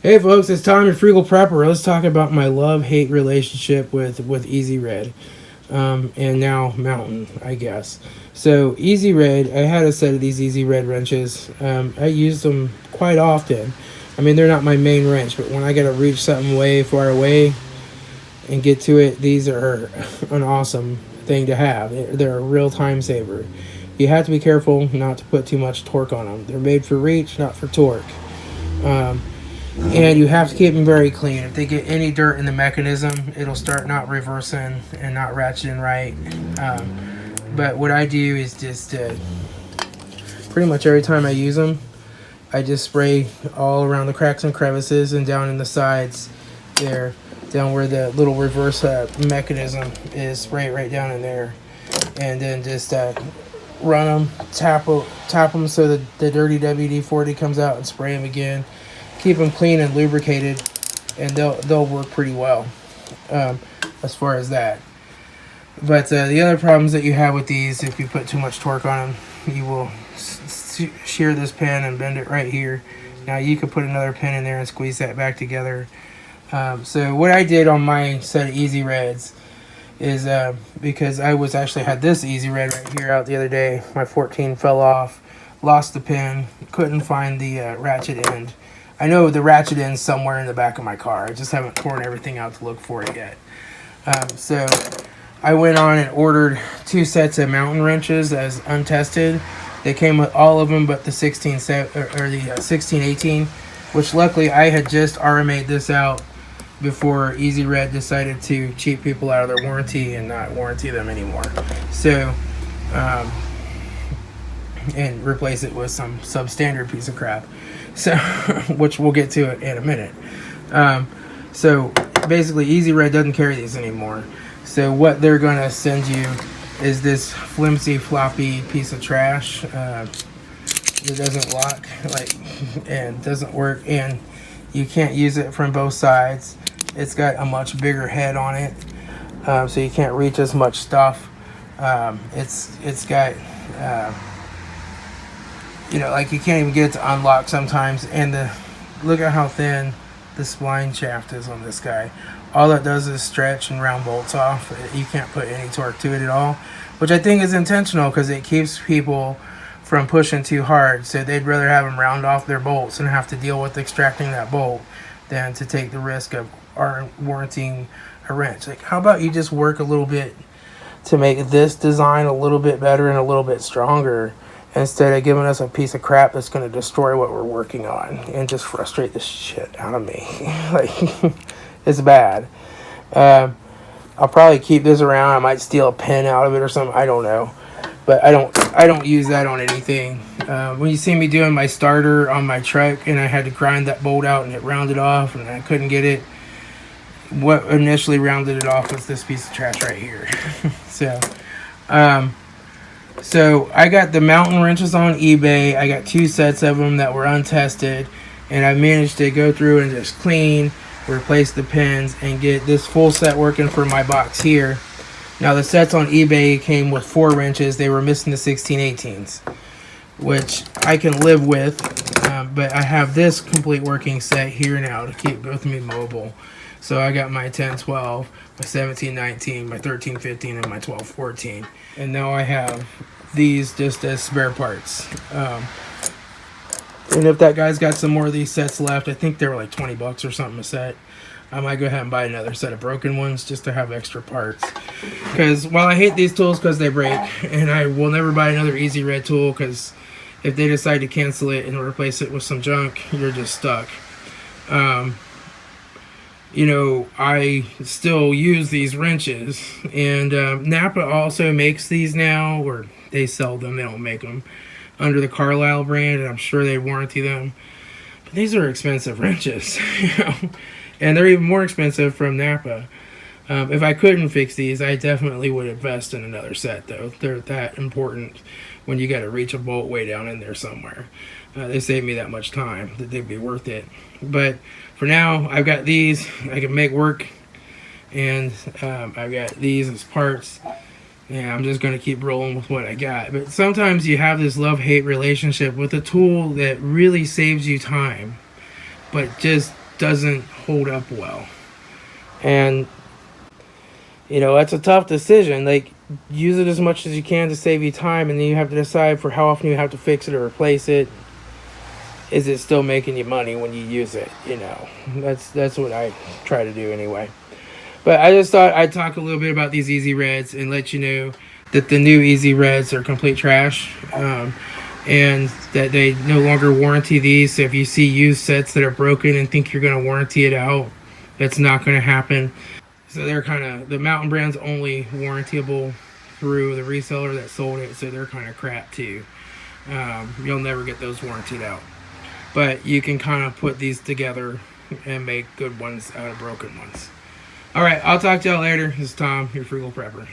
Hey folks, it's Tom, your Frugal Prepper. Let's talk about my love-hate relationship with Easy Red, and now Mountain, I guess. So Easy Red, I had a set of these Easy Red wrenches. I use them quite often. I mean, they're not my main wrench, but when I gotta reach something way far away and get to it, these are an awesome thing to have. They're a real time saver. You have to be careful not to put too much torque on them. They're made for reach, not for torque. Um, and you have to keep them very clean. If they get any dirt in the mechanism, it'll start not reversing and not ratcheting right. But what I do is just pretty much every time I use them, I just spray all around the cracks and crevices and down in the sides there, down where the little reverse mechanism is, spray it right down in there, and then just run them, tap them so that the dirty WD-40 comes out, and spray them again. Keep them clean and lubricated, and they'll work pretty well as far as that. But the other problems that you have with these, if you put too much torque on them, you will shear this pin and bend it right here. Now you could put another pin in there and squeeze that back together. So what I did on my set of Easy Reds is because I had this Easy Red right here out the other day. My 14 fell off, lost the pin, couldn't find the ratchet end. I know the ratchet end's somewhere in the back of my car. I just haven't torn everything out to look for it yet. So I went on and ordered 2 sets of Mountain wrenches as untested. They came with all of them but the 1618, which luckily I had just RMA'd this out before Easy Red decided to cheat people out of their warranty and not warranty them anymore. So, and replace it with some substandard piece of crap. So, which we'll get to it in a minute. So basically Easy Red doesn't carry these anymore. So what they're gonna send you is this flimsy, floppy piece of trash. It doesn't lock, and doesn't work, and you can't use it from both sides. It's got a much bigger head on it, so you can't reach as much stuff. It's got you can't even get it to unlock sometimes. And look at how thin the spline shaft is on this guy. All that does is stretch and round bolts off. You can't put any torque to it at all, which I think is intentional because it keeps people from pushing too hard. So they'd rather have them round off their bolts and have to deal with extracting that bolt than to take the risk of warranting a wrench. Like, how about you just work a little bit to make this design a little bit better and a little bit stronger, instead of giving us a piece of crap that's going to destroy what we're working on and just frustrate the shit out of me. It's bad. I'll probably keep this around. I might steal a pin out of it or something. I don't know. But I don't use that on anything. When you see me doing my starter on my truck and I had to grind that bolt out and it rounded off and I couldn't get it, what initially rounded it off was this piece of trash right here. So I got the Mountain wrenches on eBay. I got 2 sets of them that were untested, and I managed to go through and just clean, replace the pins, and get this full set working for my box here. Now the sets on eBay came with 4 wrenches. They were missing the 1618s, which I can live with, but I have this complete working set here now to keep both of me mobile. So I got my 1012, my 1719, my 1315, and my 1214. And now I have these just as spare parts. And if that guy's got some more of these sets left, I think they were like $20 or something a set, I might go ahead and buy another set of broken ones just to have extra parts. Because while I hate these tools because they break, and I will never buy another Easy Red tool because if they decide to cancel it and replace it with some junk, you're just stuck. I still use these wrenches, and Napa also makes these now, or they sell them, they don't make them, under the Carlisle brand, and I'm sure they warranty them. But these are expensive wrenches, and they're even more expensive from Napa. If I couldn't fix these, I definitely would invest in another set, though. They're that important when you got to reach a bolt way down in there somewhere. They save me that much time that they'd be worth it. But for now, I've got these. I can make work, and I've got these as parts. And I'm just going to keep rolling with what I got. But sometimes you have this love-hate relationship with a tool that really saves you time, but just doesn't hold up well. And that's a tough decision. Like, use it as much as you can to save you time, and then you have to decide for how often you have to fix it or replace it. Is it still making you money when you use it? That's what I try to do anyway. But I just thought I'd talk a little bit about these Easy Reds and let you know that the new Easy Reds are complete trash, and that they no longer warranty these. So if you see used sets that are broken and think you're going to warranty it out, that's not going to happen. So they're kind of, the Mountain brand's only warrantyable through the reseller that sold it, so they're kind of crap too. You'll never get those warrantied out. But you can kind of put these together and make good ones out of broken ones. Alright, I'll talk to y'all later. This is Tom, your Frugal Prepper.